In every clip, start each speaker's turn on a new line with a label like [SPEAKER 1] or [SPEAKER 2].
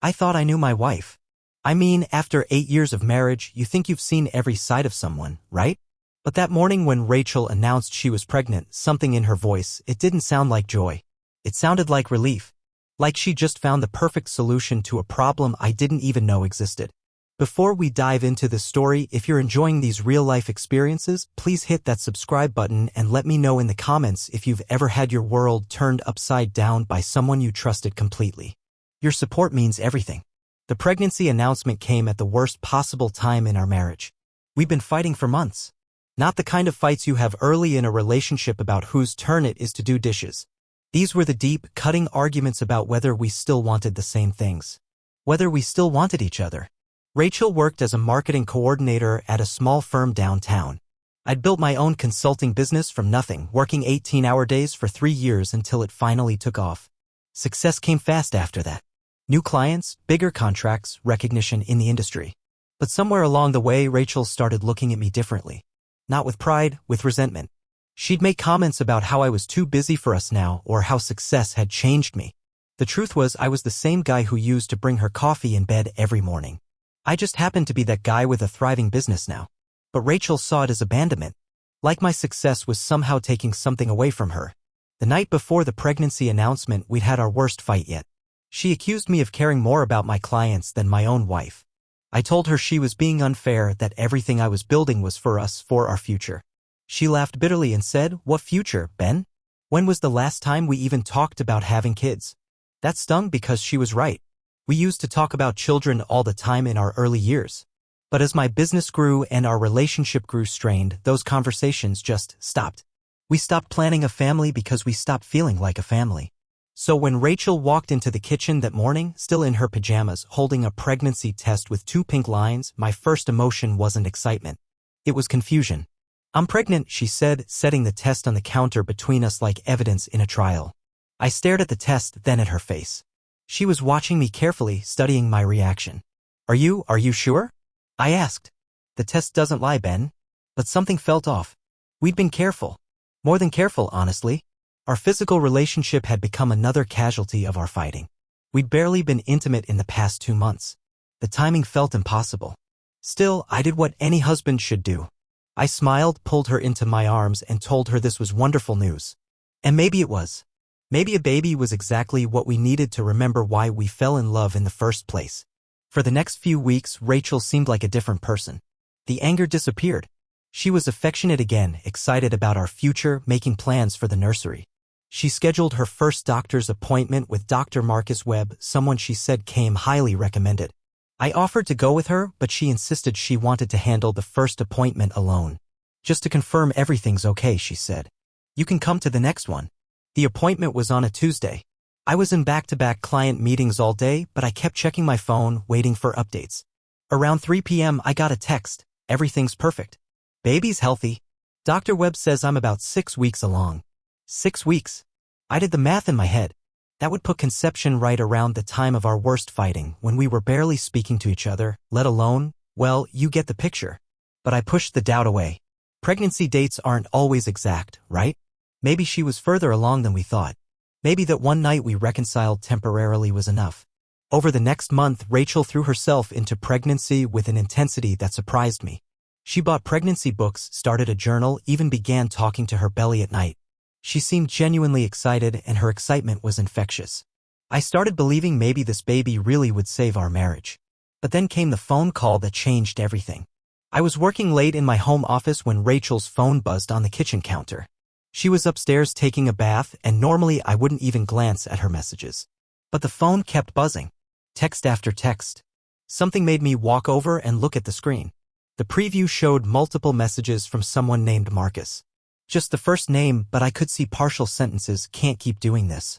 [SPEAKER 1] I thought I knew my wife. I mean, after 8 years of marriage, you think you've seen every side of someone, right? But that morning when Rachel announced she was pregnant, something in her voice, it didn't sound like joy. It sounded like relief. Like she just found the perfect solution to a problem I didn't even know existed. Before we dive into this story, if you're enjoying these real-life experiences, please hit that subscribe button and let me know in the comments if you've ever had your world turned upside down by someone you trusted completely. Your support means everything. The pregnancy announcement came at the worst possible time in our marriage. We've been fighting for months. Not the kind of fights you have early in a relationship about whose turn it is to do dishes. These were the deep, cutting arguments about whether we still wanted the same things. Whether we still wanted each other. Rachel worked as a marketing coordinator at a small firm downtown. I'd built my own consulting business from nothing, working 18-hour days for 3 years until it finally took off. Success came fast after that. New clients, bigger contracts, recognition in the industry. But somewhere along the way, Rachel started looking at me differently. Not with pride, with resentment. She'd make comments about how I was too busy for us now or how success had changed me. The truth was I was the same guy who used to bring her coffee in bed every morning. I just happened to be that guy with a thriving business now. But Rachel saw it as abandonment. Like my success was somehow taking something away from her. The night before the pregnancy announcement, we'd had our worst fight yet. She accused me of caring more about my clients than my own wife. I told her she was being unfair, that everything I was building was for us, for our future. She laughed bitterly and said, "What future, Ben? When was the last time we even talked about having kids?" That stung because she was right. We used to talk about children all the time in our early years. But as my business grew and our relationship grew strained, those conversations just stopped. We stopped planning a family because we stopped feeling like a family. So when Rachel walked into the kitchen that morning, still in her pajamas, holding a pregnancy test with 2 pink lines, my first emotion wasn't excitement. It was confusion. "I'm pregnant," she said, setting the test on the counter between us like evidence in a trial. I stared at the test, then at her face. She was watching me carefully, studying my reaction. Are you sure?" I asked. "The test doesn't lie, Ben." But something felt off. We'd been careful. More than careful, honestly. Our physical relationship had become another casualty of our fighting. We'd barely been intimate in the past 2 months. The timing felt impossible. Still, I did what any husband should do. I smiled, pulled her into my arms, and told her this was wonderful news. And maybe it was. Maybe a baby was exactly what we needed to remember why we fell in love in the first place. For the next few weeks, Rachel seemed like a different person. The anger disappeared. She was affectionate again, excited about our future, making plans for the nursery. She scheduled her first doctor's appointment with Dr. Marcus Webb, someone she said came highly recommended. I offered to go with her, but she insisted she wanted to handle the first appointment alone. "Just to confirm everything's okay," she said. "You can come to the next one." The appointment was on a Tuesday. I was in back-to-back client meetings all day, but I kept checking my phone, waiting for updates. Around 3 p.m. I got a text. "Everything's perfect. Baby's healthy. Dr. Webb says I'm about 6 weeks along." 6 weeks. I did the math in my head. That would put conception right around the time of our worst fighting, when we were barely speaking to each other, let alone, well, you get the picture. But I pushed the doubt away. Pregnancy dates aren't always exact, right? Maybe she was further along than we thought. Maybe that one night we reconciled temporarily was enough. Over the next month, Rachel threw herself into pregnancy with an intensity that surprised me. She bought pregnancy books, started a journal, even began talking to her belly at night. She seemed genuinely excited, and her excitement was infectious. I started believing maybe this baby really would save our marriage. But then came the phone call that changed everything. I was working late in my home office when Rachel's phone buzzed on the kitchen counter. She was upstairs taking a bath, and normally I wouldn't even glance at her messages. But the phone kept buzzing. Text after text. Something made me walk over and look at the screen. The preview showed multiple messages from someone named Marcus. Just the first name, but I could see partial sentences. "Can't keep doing this.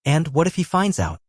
[SPEAKER 1] And what if he finds out?"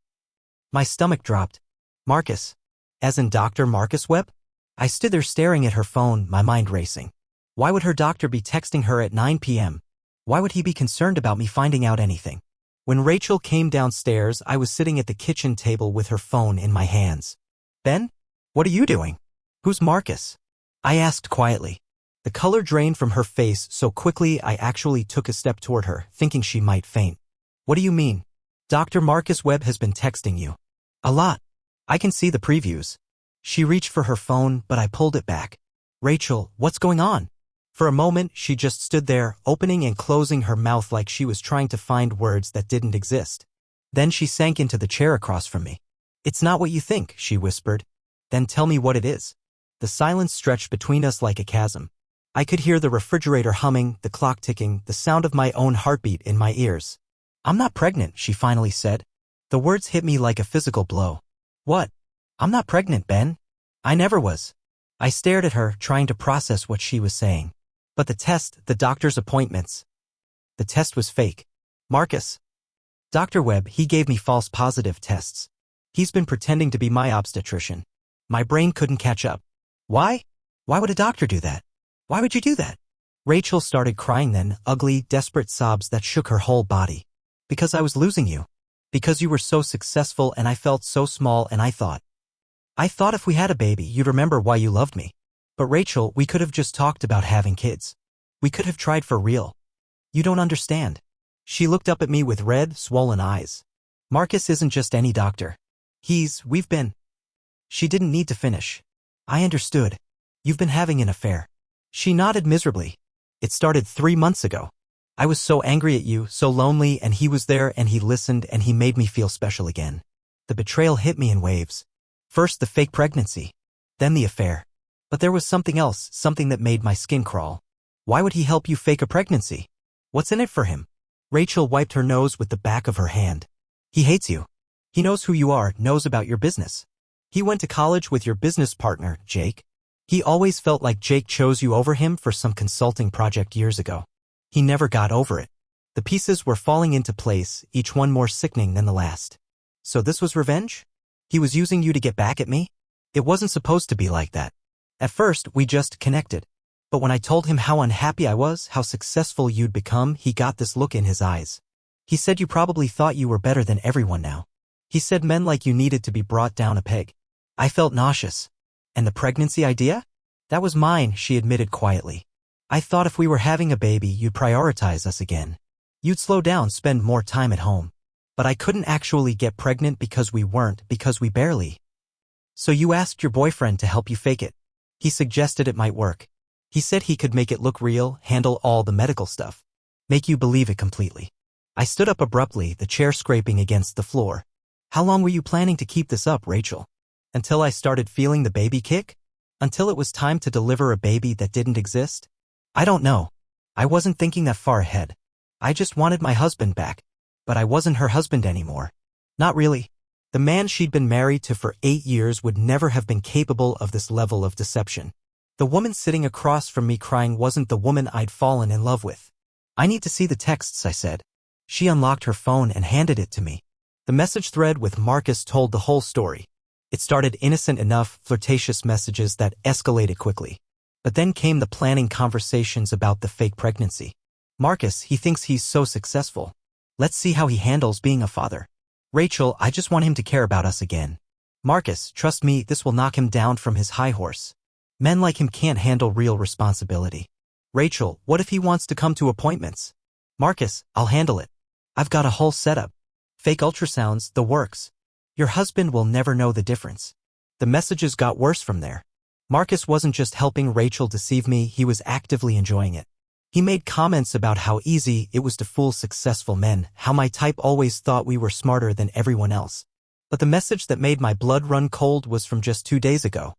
[SPEAKER 1] My stomach dropped. Marcus. As in Dr. Marcus Webb? I stood there staring at her phone, my mind racing. Why would her doctor be texting her at 9 p.m.? Why would he be concerned about me finding out anything? When Rachel came downstairs, I was sitting at the kitchen table with her phone in my hands. "Ben? What are you doing?" "Who's Marcus?" I asked quietly. The color drained from her face so quickly I actually took a step toward her, thinking she might faint. "What do you mean?" "Dr. Marcus Webb has been texting you." "A lot." I can see the previews. She reached for her phone, but I pulled it back. Rachel, what's going on? For a moment, she just stood there, opening and closing her mouth like she was trying to find words that didn't exist. Then she sank into the chair across from me. It's not what you think, she whispered. Then tell me what it is. The silence stretched between us like a chasm. I could hear the refrigerator humming, the clock ticking, the sound of my own heartbeat in my ears. I'm not pregnant, she finally said. The words hit me like a physical blow. What? I'm not pregnant, Ben. I never was. I stared at her, trying to process what she was saying. But the test, the doctor's appointments. The test was fake. Marcus. Dr. Webb, he gave me false positive tests. He's been pretending to be my obstetrician. My brain couldn't catch up. Why? Why would a doctor do that? Why would you do that? Rachel started crying then, ugly, desperate sobs that shook her whole body. Because I was losing you. Because you were so successful and I felt so small and I thought if we had a baby, you'd remember why you loved me. But Rachel, we could have just talked about having kids. We could have tried for real. You don't understand. She looked up at me with red, swollen eyes. Marcus isn't just any doctor. We've been. She didn't need to finish. I understood. You've been having an affair. She nodded miserably. It started 3 months ago. I was so angry at you, so lonely, and he was there and he listened and he made me feel special again. The betrayal hit me in waves. First the fake pregnancy. Then the affair. But there was something else, something that made my skin crawl. Why would he help you fake a pregnancy? What's in it for him? Rachel wiped her nose with the back of her hand. He hates you. He knows who you are, knows about your business. He went to college with your business partner, Jake. He always felt like Jake chose you over him for some consulting project years ago. He never got over it. The pieces were falling into place, each one more sickening than the last. So this was revenge? He was using you to get back at me? It wasn't supposed to be like that. At first, we just connected. But when I told him how unhappy I was, how successful you'd become, he got this look in his eyes. He said you probably thought you were better than everyone now. He said men like you needed to be brought down a peg. I felt nauseous. And the pregnancy idea? That was mine, she admitted quietly. I thought if we were having a baby, you'd prioritize us again. You'd slow down, spend more time at home. But I couldn't actually get pregnant because we weren't, because we barely. So you asked your boyfriend to help you fake it. He suggested it might work. He said he could make it look real, handle all the medical stuff. Make you believe it completely. I stood up abruptly, the chair scraping against the floor. How long were you planning to keep this up, Rachel? Until I started feeling the baby kick? Until it was time to deliver a baby that didn't exist? I don't know. I wasn't thinking that far ahead. I just wanted my husband back. But I wasn't her husband anymore. Not really. The man she'd been married to for 8 years would never have been capable of this level of deception. The woman sitting across from me crying wasn't the woman I'd fallen in love with. I need to see the texts, I said. She unlocked her phone and handed it to me. The message thread with Marcus told the whole story. It started innocent enough, flirtatious messages that escalated quickly. But then came the planning conversations about the fake pregnancy. Marcus, he thinks he's so successful. Let's see how he handles being a father. Rachel, I just want him to care about us again. Marcus, trust me, this will knock him down from his high horse. Men like him can't handle real responsibility. Rachel, what if he wants to come to appointments? Marcus, I'll handle it. I've got a whole setup. Fake ultrasounds, the works. Your husband will never know the difference. The messages got worse from there. Marcus wasn't just helping Rachel deceive me, he was actively enjoying it. He made comments about how easy it was to fool successful men, how my type always thought we were smarter than everyone else. But the message that made my blood run cold was from just 2 days ago.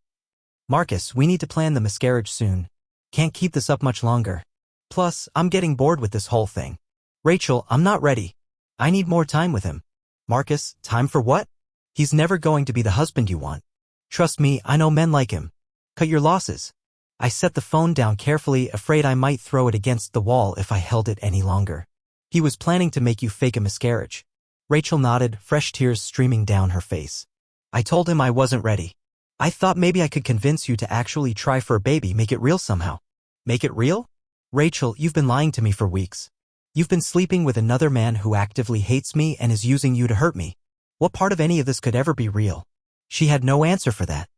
[SPEAKER 1] Marcus, we need to plan the miscarriage soon. Can't keep this up much longer. Plus, I'm getting bored with this whole thing. Rachel, I'm not ready. I need more time with him. Marcus, time for what? He's never going to be the husband you want. Trust me, I know men like him. Cut your losses. I set the phone down carefully, afraid I might throw it against the wall if I held it any longer. He was planning to make you fake a miscarriage. Rachel nodded, fresh tears streaming down her face. I told him I wasn't ready. I thought maybe I could convince you to actually try for a baby, make it real somehow. Make it real? Rachel, you've been lying to me for weeks. You've been sleeping with another man who actively hates me and is using you to hurt me. What part of any of this could ever be real? She had no answer for that.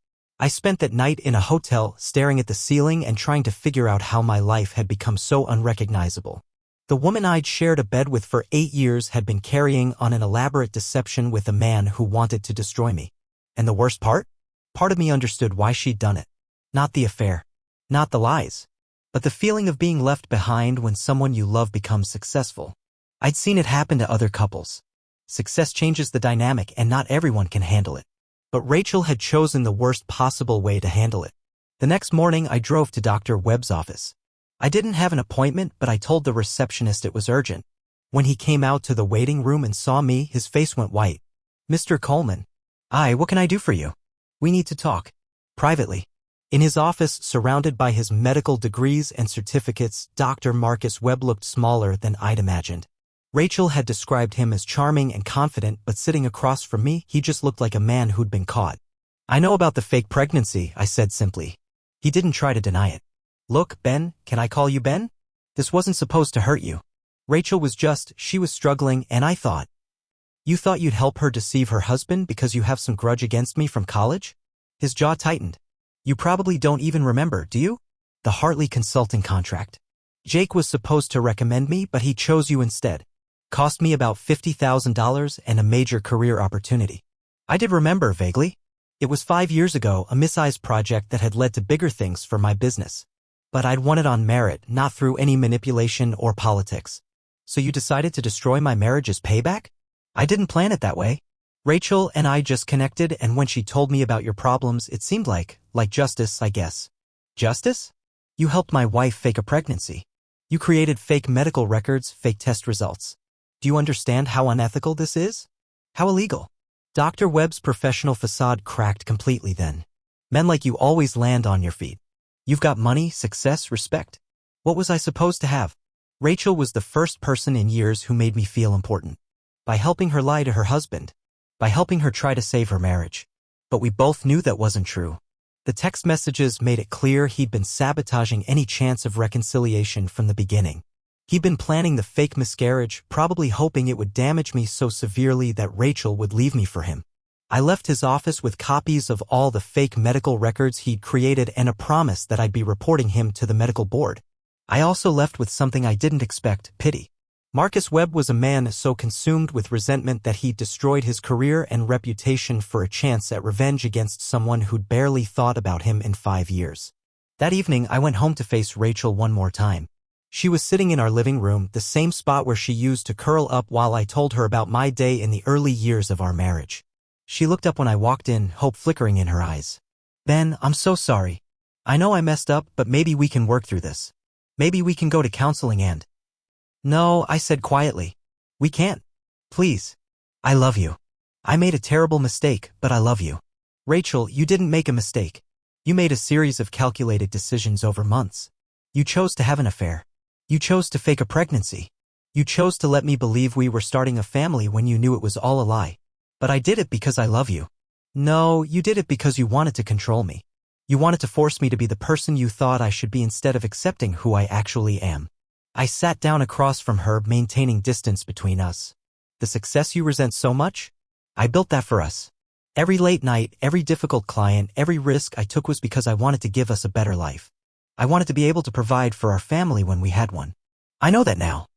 [SPEAKER 1] I spent that night in a hotel, staring at the ceiling and trying to figure out how my life had become so unrecognizable. The woman I'd shared a bed with for 8 years had been carrying on an elaborate deception with a man who wanted to destroy me. And the worst part? Part of me understood why she'd done it. Not the affair. Not the lies. But the feeling of being left behind when someone you love becomes successful. I'd seen it happen to other couples. Success changes the dynamic and not everyone can handle it. But Rachel had chosen the worst possible way to handle it. The next morning I drove to Dr. Webb's office. I didn't have an appointment, but I told the receptionist it was urgent. When he came out to the waiting room and saw me, his face went white. "Mr. Coleman." "Aye, what can I do for you?" "We need to talk. Privately." In his office, surrounded by his medical degrees and certificates, Dr. Marcus Webb looked smaller than I'd imagined. Rachel had described him as charming and confident, but sitting across from me, he just looked like a man who'd been caught. "I know about the fake pregnancy," I said simply. He didn't try to deny it. "Look, Ben, can I call you Ben? This wasn't supposed to hurt you." Rachel was she was struggling, and I thought. "You thought you'd help her deceive her husband because you have some grudge against me from college?" His jaw tightened. "You probably don't even remember, do you? The Hartley consulting contract. Jake was supposed to recommend me, but he chose you instead. Cost me about $50,000 and a major career opportunity." I did remember vaguely. It was 5 years ago, a missized project that had led to bigger things for my business. But I'd won it on merit, not through any manipulation or politics. "So you decided to destroy my marriage as payback?" "I didn't plan it that way. Rachel and I just connected, and when she told me about your problems, it seemed like justice, I guess." "Justice? You helped my wife fake a pregnancy. You created fake medical records, fake test results. Do you understand how unethical this is? How illegal?" Dr. Webb's professional facade cracked completely then. "Men like you always land on your feet. You've got money, success, respect. What was I supposed to have?" Rachel was the first person in years who made me feel important. By helping her lie to her husband. By helping her try to save her marriage. But we both knew that wasn't true. The text messages made it clear he'd been sabotaging any chance of reconciliation from the beginning. He'd been planning the fake miscarriage, probably hoping it would damage me so severely that Rachel would leave me for him. I left his office with copies of all the fake medical records he'd created and a promise that I'd be reporting him to the medical board. I also left with something I didn't expect: pity. Marcus Webb was a man so consumed with resentment that he'd destroyed his career and reputation for a chance at revenge against someone who'd barely thought about him in 5 years. That evening, I went home to face Rachel one more time. She was sitting in our living room, the same spot where she used to curl up while I told her about my day in the early years of our marriage. She looked up when I walked in, hope flickering in her eyes. "Ben, I'm so sorry. I know I messed up, but maybe we can work through this. Maybe we can go to counseling and—" "No," I said quietly. "We can't. Please. I love you. I made a terrible mistake, but I love you." "Rachel, you didn't make a mistake. You made a series of calculated decisions over months. You chose to have an affair. You chose to fake a pregnancy. You chose to let me believe we were starting a family when you knew it was all a lie. But I did it because I love you." "No, you did it because you wanted to control me. You wanted to force me to be the person you thought I should be instead of accepting who I actually am." I sat down across from her, maintaining distance between us. "The success you resent so much? I built that for us. Every late night, every difficult client, every risk I took was because I wanted to give us a better life. I wanted to be able to provide for our family when we had one. I know that now.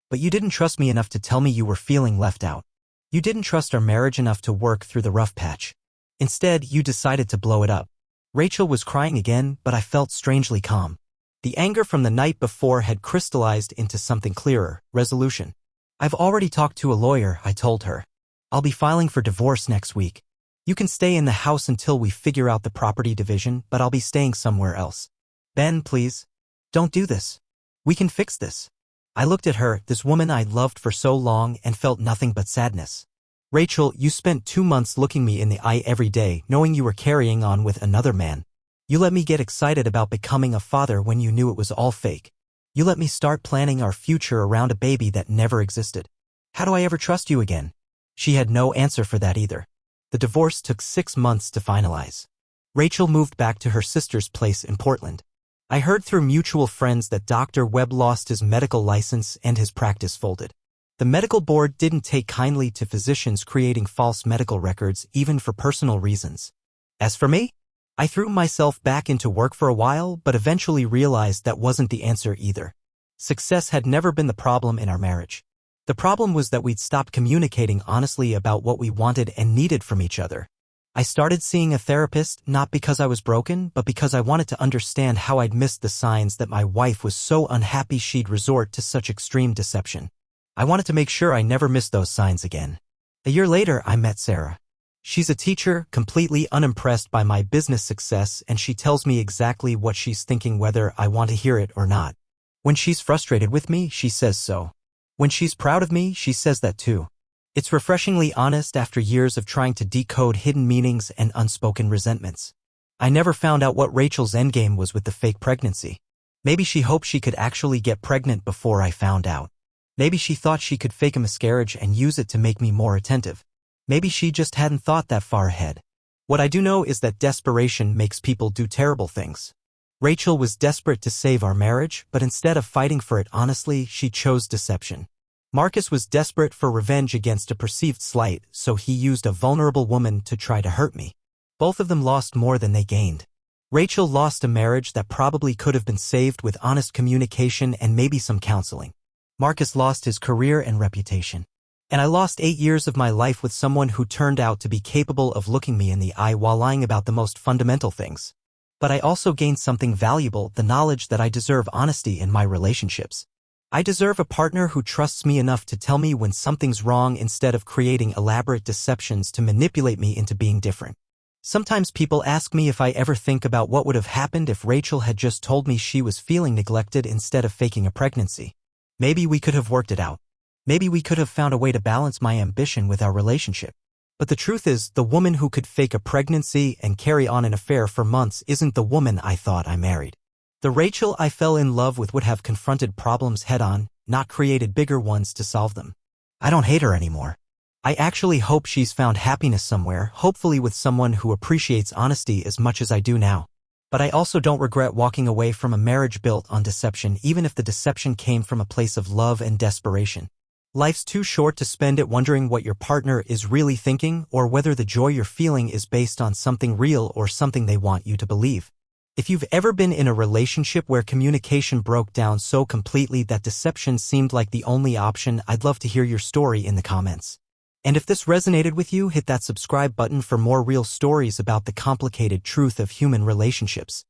[SPEAKER 1] But you didn't trust me enough to tell me you were feeling left out. You didn't trust our marriage enough to work through the rough patch. Instead, you decided to blow it up." Rachel was crying again, but I felt strangely calm. The anger from the night before had crystallized into something clearer: resolution. "I've already talked to a lawyer," I told her. "I'll be filing for divorce next week. You can stay in the house until we figure out the property division, but I'll be staying somewhere else." "Ben, please. Don't do this. We can fix this." I looked at her, this woman I'd loved for so long, and felt nothing but sadness. "Rachel, you spent 2 months looking me in the eye every day, knowing you were carrying on with another man. You let me get excited about becoming a father when you knew it was all fake. You let me start planning our future around a baby that never existed. How do I ever trust you again?" She had no answer for that either. The divorce took 6 months to finalize. Rachel moved back to her sister's place in Portland. I heard through mutual friends that Dr. Webb lost his medical license and his practice folded. The medical board didn't take kindly to physicians creating false medical records, even for personal reasons. As for me, I threw myself back into work for a while, but eventually realized that wasn't the answer either. Success had never been the problem in our marriage. The problem was that we'd stopped communicating honestly about what we wanted and needed from each other. I started seeing a therapist not because I was broken, but because I wanted to understand how I'd missed the signs that my wife was so unhappy she'd resort to such extreme deception. I wanted to make sure I never missed those signs again. A year later, I met Sarah. She's a teacher, completely unimpressed by my business success, and she tells me exactly what she's thinking whether I want to hear it or not. When she's frustrated with me, she says so. When she's proud of me, she says that too. It's refreshingly honest after years of trying to decode hidden meanings and unspoken resentments. I never found out what Rachel's endgame was with the fake pregnancy. Maybe she hoped she could actually get pregnant before I found out. Maybe she thought she could fake a miscarriage and use it to make me more attentive. Maybe she just hadn't thought that far ahead. What I do know is that desperation makes people do terrible things. Rachel was desperate to save our marriage, but instead of fighting for it honestly, she chose deception. Marcus was desperate for revenge against a perceived slight, so he used a vulnerable woman to try to hurt me. Both of them lost more than they gained. Rachel lost a marriage that probably could have been saved with honest communication and maybe some counseling. Marcus lost his career and reputation. And I lost 8 years of my life with someone who turned out to be capable of looking me in the eye while lying about the most fundamental things. But I also gained something valuable, the knowledge that I deserve honesty in my relationships. I deserve a partner who trusts me enough to tell me when something's wrong instead of creating elaborate deceptions to manipulate me into being different. Sometimes people ask me if I ever think about what would have happened if Rachel had just told me she was feeling neglected instead of faking a pregnancy. Maybe we could have worked it out. Maybe we could have found a way to balance my ambition with our relationship. But the truth is, the woman who could fake a pregnancy and carry on an affair for months isn't the woman I thought I married. The Rachel I fell in love with would have confronted problems head-on, not created bigger ones to solve them. I don't hate her anymore. I actually hope she's found happiness somewhere, hopefully with someone who appreciates honesty as much as I do now. But I also don't regret walking away from a marriage built on deception, even if the deception came from a place of love and desperation. Life's too short to spend it wondering what your partner is really thinking or whether the joy you're feeling is based on something real or something they want you to believe. If you've ever been in a relationship where communication broke down so completely that deception seemed like the only option, I'd love to hear your story in the comments. And if this resonated with you, hit that subscribe button for more real stories about the complicated truth of human relationships.